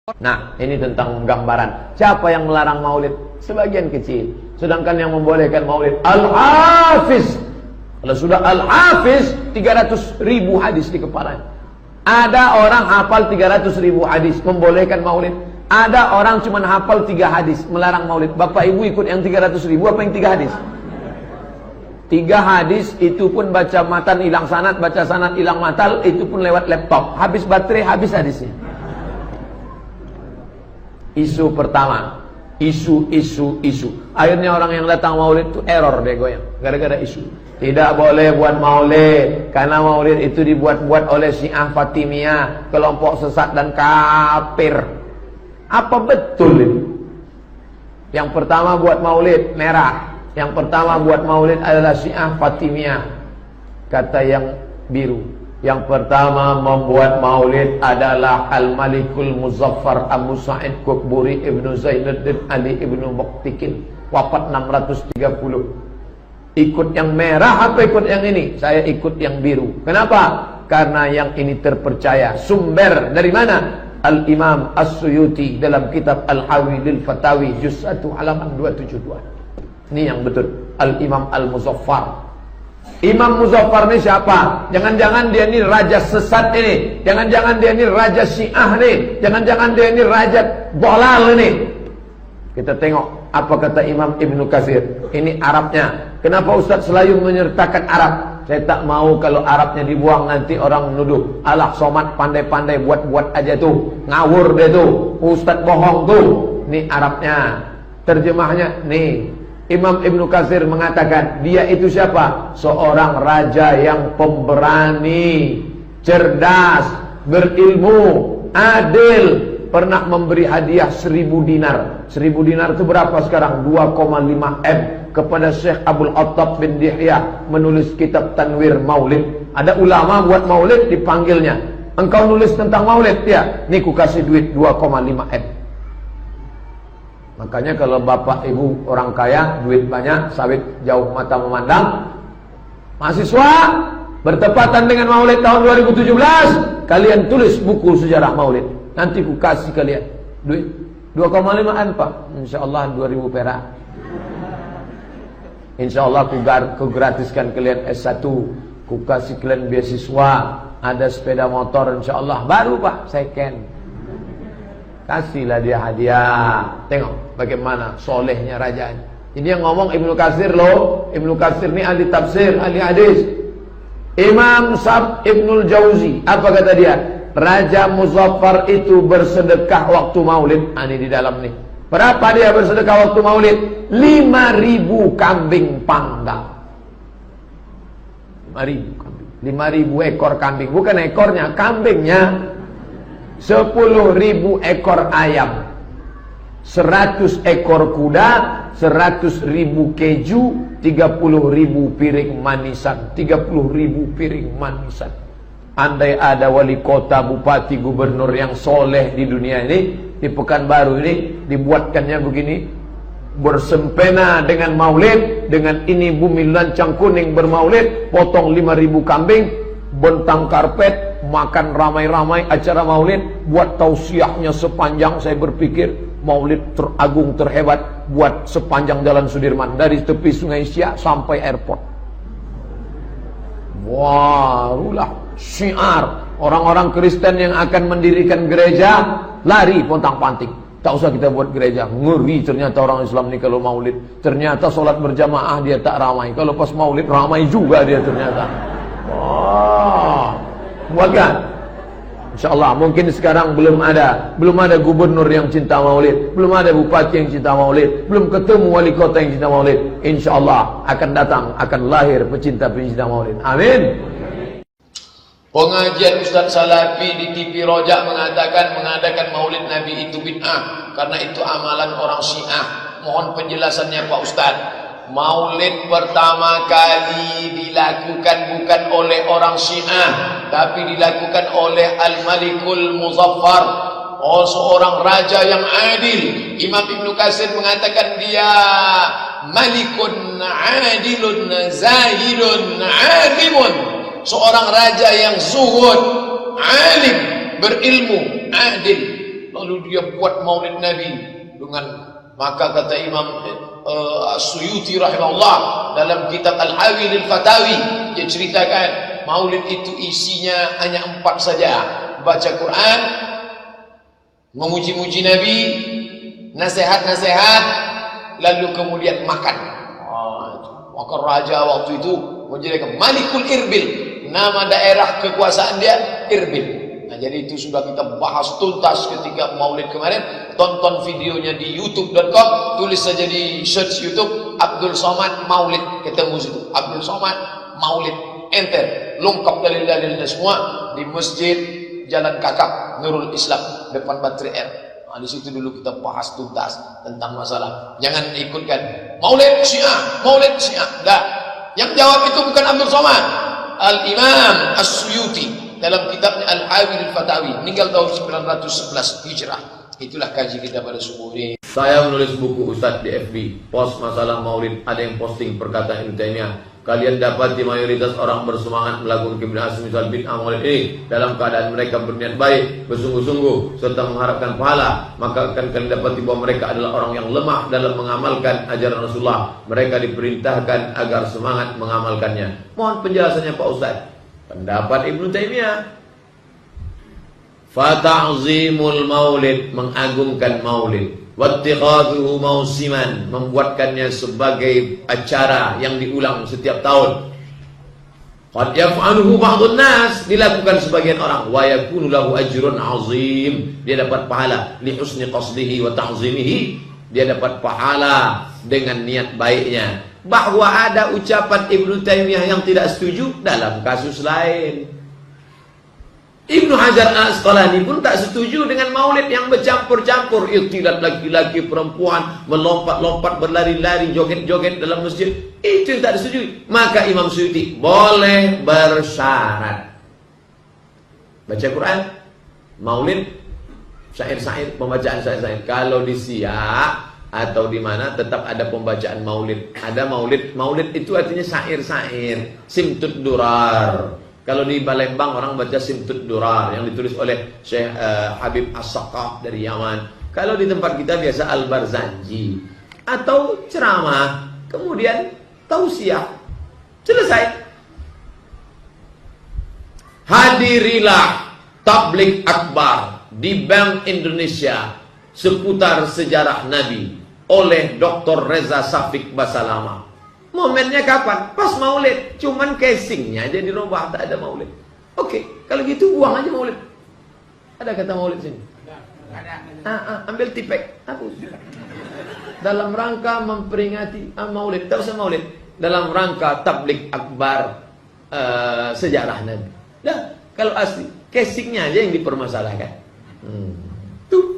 Nah, ini tentang gambaran. Siapa yang melarang maulid? Sebagian kecil. Sedangkan yang membolehkan maulid Al-Hafiz. Kalau sudah Al-Hafiz, 300.000 hadis di kepalanya. Ada orang hafal 300.000 hadis, membolehkan maulid. Ada orang cuma hafal 3 hadis, melarang maulid. Bapak ibu ikut yang 300.000 apa yang 3 hadis? 3 hadis itu pun baca matan hilang sanad, baca sanad hilang matal, itu pun lewat laptop. Habis baterai, habis hadisnya. Isu pertama, isu. Akhirnya orang yang datang maulid itu error deh goyang, gara-gara isu. Tidak boleh buat maulid, karena maulid itu dibuat-buat oleh Syiah Fatimiyah, kelompok sesat dan kafir. Apa betul ini? Yang pertama buat maulid merah, yang pertama buat maulid adalah Syiah Fatimiyah, kata yang biru. Yang pertama membuat maulid adalah Al-Malikul Muzaffar Abu Sa'id Qutburi Ibnu Zainuddin Ali Ibnu Muqtikin, wafat 630. Ikut yang merah atau ikut yang ini? Saya ikut yang biru. Kenapa? Karena yang ini terpercaya. Sumber dari mana? Al-Imam As-Suyuti dalam kitab Al-Hawi lil Fatawi juz 1 halaman 272. Ini yang betul. Al-Imam Al-Muzaffar. Imam Muzaffar ini siapa? Jangan-jangan dia ini raja sesat ini. Jangan-jangan dia ini raja Syiah nih. Jangan-jangan dia ini raja bolal ini. Kita tengok apa kata Imam Ibnu Katsir. Ini Arabnya. Kenapa Ustaz selalu menyertakan Arab? Saya tak mau kalau Arabnya dibuang nanti orang menuduh. Alah Somad pandai-pandai buat-buat aja tuh. Ngawur dia tuh. Ustaz bohong tuh. Ini Arabnya. Terjemahnya nih. Imam Ibnu Katsir mengatakan dia itu siapa? Seorang raja yang pemberani, cerdas, berilmu, adil, pernah memberi hadiah 1000 dinar. 1000 dinar itu berapa sekarang? 2,5 M kepada Syekh Abdul Attab bin Dihya menulis kitab Tanwir Maulid. Ada ulama buat maulid dipanggilnya. Engkau nulis tentang maulid ya? Nih ku kasih duit 2,5 M. Makanya kalau bapak ibu orang kaya, duit banyak, sawit jauh mata memandang, mahasiswa bertepatan dengan maulid tahun 2017, kalian tulis buku sejarah maulid. Nanti ku kasih kalian duit 2,5 M Pak. Insyaallah 2000 perak. Insyaallah ku gratiskan kalian S1, ku kasih kalian beasiswa, ada sepeda motor insyaallah baru Pak, second. Kasihlah dia hadiah. Tengok bagaimana solehnya raja. Ini yang ngomong Ibnu Katsir loh. Ibnu Katsir ini ahli tafsir, ahli hadis. Imam Sa'd Ibnul Jauzi, apa kata dia? Raja Muzaffar itu bersedekah waktu maulid. Ini di dalam nih. Berapa dia bersedekah waktu maulid? 5.000 kambing panggang. 5.000 kambing. 5.000 ekor kambing. Bukan ekornya, kambingnya. 10.000 ekor ayam, 100 ekor kuda, 100.000 keju, 30.000 piring manisan, 30.000 piring manisan. Andai ada wali kota, bupati, gubernur yang soleh di dunia ini, di Pekanbaru ini, dibuatkannya begini, bersempena dengan maulid, dengan ini bumi lancang kuning bermaulid, potong 5.000 kambing, bentang karpet, makan ramai-ramai acara maulid, buat tausiahnya sepanjang. Saya berpikir maulid teragung terhebat buat sepanjang Jalan Sudirman dari tepi Sungai Siak sampai airport. Warulah syiar orang-orang Kristen yang akan mendirikan gereja lari pontang-panting. Tak usah kita buat gereja, ngeri ternyata orang Islam ini kalau maulid. Ternyata sholat berjamaah dia tak ramai, kalau pas maulid ramai juga dia ternyata. Wah, buatkan. InsyaAllah mungkin sekarang belum ada gubernur yang cinta maulid, belum ada bupati yang cinta maulid, belum ketemu wali kota yang cinta maulid. InsyaAllah akan datang, akan lahir pecinta-pecinta maulid. Amin. Pengajian Ustaz Salafi di TV Rojak mengatakan mengadakan maulid Nabi itu bid'ah, karena itu amalan orang Syiah. Mohon penjelasannya Pak Ustaz. Maulid pertama kali dilakukan bukan oleh orang Syiah, tapi dilakukan oleh Al-Malikul Muzaffar, seorang raja yang adil. Imam Ibnu Katsir mengatakan dia Malikun adilun zahidun alimun, seorang raja yang zuhud, alim, berilmu, adil. lalu dia buat maulid Nabi dengan, maka kata Imam Suyuti rahimahullah dalam kitab Al-Hawi lil Fatawi, dia ceritakan maulid itu isinya hanya 4 saja: baca Quran, memuji-muji Nabi, nasihat-nasihat, lalu kemudian makan. Maka raja waktu itu menjadikan Malikul Irbil, nama daerah kekuasaan dia Irbil. Nah, jadi itu sudah kita bahas tuntas ketika maulid kemarin. Tonton videonya di youtube.com, tulis saja di search YouTube Abdul Somad Maulid, ketemu situ Abdul Somad Maulid, enter, lengkap dalil-dalilnya semua di Masjid Jalan Kakap Nurul Islam depan Baterai R. Nah, di situ dulu kita bahas tuntas tentang masalah jangan ikutkan maulid Syiah, maulid Syiah. Dah, yang jawab itu bukan Abdul Somad, Al-Imam As-Suyuti dalam kitabnya Al-Hawi lil Fatawi, meninggal tahun 911 Hijrah. Itulah kaji kita pada subuh ini. Saya menulis buku Ustadz di FB, post masalah maulid, ada yang posting perkataan Ibnu Taimiyah. Kalian dapati mayoritas orang bersemangat melakukan kebidahan misal bid'ah maulid ini dalam keadaan mereka berniat baik, bersungguh-sungguh serta mengharapkan pahala, maka akan kalian dapati bahwa mereka adalah orang yang lemah dalam mengamalkan ajaran Rasulullah. Mereka diperintahkan agar semangat mengamalkannya. Mohon penjelasannya Pak Ustadz. Pendapat Ibnu Taimiyah, fata'zimul maulid, mengagungkan maulid, wattikhadhuhu mausiman, membuatkannya sebagai acara yang diulang setiap tahun. Qad yaf'aluhu ba'dun nas, dilakukan sebagian orang, wa yakunu lahu ajrun 'azim, dia dapat pahala li husni qasdihi wa ta'zimihi, dia dapat pahala dengan niat baiknya. Bahwa ada ucapan Ibnu Taimiyah yang tidak setuju dalam kasus lain. Ibnu Hajar Al-Asqalani pun tak setuju dengan maulid yang bercampur-campur, ikhtilat laki-laki perempuan, melompat-lompat, berlari-lari, joget-joget dalam masjid. Itu yang tak disetujui. Maka Imam Suyuti boleh bersyarat. Baca Quran, maulid, syair-syair, pembacaan syair-syair. Kalau di Siak atau di mana tetap ada pembacaan maulid. Ada maulid. Maulid itu artinya syair-syair, simtud durar. Kalau di Palembang orang baca Simtud Durar yang ditulis oleh Syekh Habib As-Saqaf dari Yaman. Kalau di tempat kita biasa Al-Barzanji atau ceramah, kemudian tausiah. Selesai. Hadirilah tabligh akbar di Bank Indonesia seputar sejarah Nabi oleh Dr. Reza Safik Basalama. Momennya kapan? Pas maulid. Cuman casingnya aja dirubah, tak ada maulid. Oke, kalau gitu buang aja maulid. Ada kata maulid sini? Ada. Ambil tipek, hapus. Dalam rangka memperingati maulid. Tak usah maulid. Dalam rangka tabligh akbar sejarah Nabi. Dah, kalau asli casingnya aja yang dipermasalahkan. Tuh.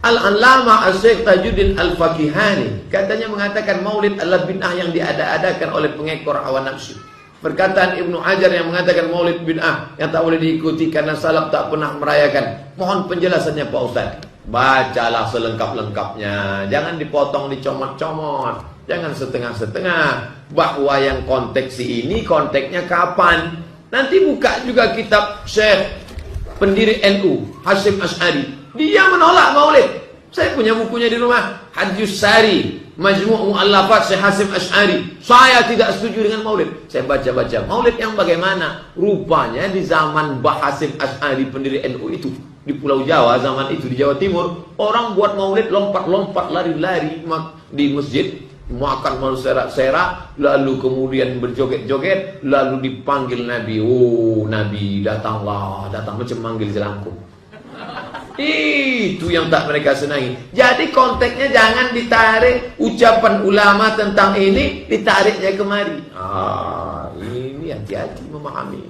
Al-Allamah Asy-Syaikh Tajuddin Al-Fakihani katanya mengatakan maulid adalah bid'ah yang diada-adakan oleh pengekor hawa nafsu. Perkataan Ibnu Hajar yang mengatakan maulid bid'ah yang tak boleh diikuti karena salaf tak pernah merayakan. Mohon penjelasannya Pak Ustaz. Bacalah selengkap-lengkapnya, jangan dipotong, dicomot-comot, jangan setengah-setengah. Bahwa yang konteks ini konteksnya kapan? Nanti buka juga kitab Syekh pendiri NU Hasyim Asy'ari. Dia menolak maulid. Saya punya bukunya di rumah, Hadjus Sari, Majmu' Mu'allafat Syekh Hasyim Asy'ari. Saya tidak setuju dengan maulid. Saya baca-baca maulid yang bagaimana? Rupanya di zaman Mbah Hasyim Asy'ari pendiri NU itu, di Pulau Jawa zaman itu di Jawa Timur, orang buat maulid lompat-lompat, lari-lari di masjid, makan malu serak-serak, lalu kemudian berjoget-joget, lalu dipanggil Nabi. Oh, Nabi datanglah, datang macam manggil jelangkung. Itu yang tak mereka senangi. Jadi konteksnya jangan ditarik ucapan ulama tentang ini, ditariknya kemari. Ini hati-hati memahami.